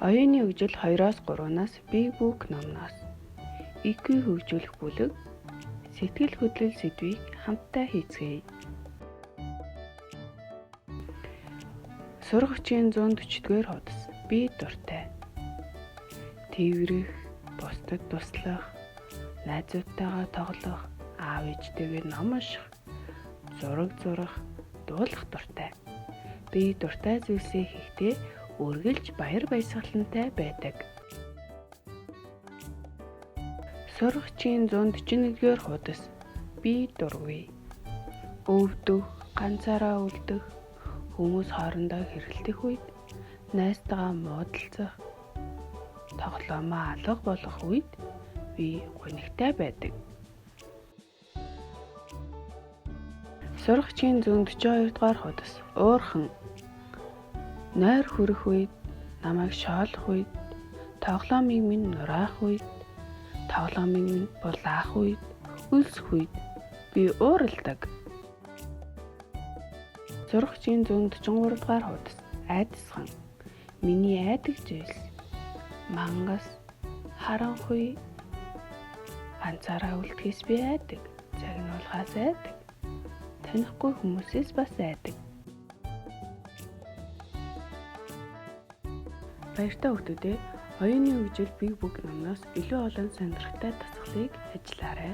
Оюуны хөгжил 2-3-наас Big Book номноос IQ хөгжүүлэх бүлэг сэтгэл хөдлөл сэдвийг хамтдаа хийцгээе. Сургагчийн 140-р хуудас. Би дуртай. Тэврэх, бусдад туслах, найзуудтайгаа тоглох, аав ээжтэйгээр ном унших, зураг зурах, дуулах дуртай. Би дуртай зүйлсээ хийхдээ үргэлж баяр баясгалантай байдаг. Сургагчийн 141-р хуудас. Би дургүй. Өвдөх, ганцаараа үлдэх, хүмүүс хоорондоо хэрэлдэх үед, найзтайгаа муудалцах, тоглоомоо алга болох үед би гонигтай байдаг. Сургагчийн 142-р хуудас. Уурхан. Нойр хүрэх үед, намайг шоолох үед, тоглоомыг минь нураах үед, тоглоомыг минь булаах үед, өлсөх үед би уурладаг. Сургагчийн 143-р хуудас. Айдасхан. Миний айдаг зүйлс. Мангас, харанхуй. Ганцаараа үлдэхээс би айдаг. Загнуулахаас айдаг. Танихгүй хүмүүсээс бас айдаг. Баяртай хүүхдүүдээ, оюуны хөгжил Big Book номноос илүү олон сонирхолтой дасгалыг ажиллаарай.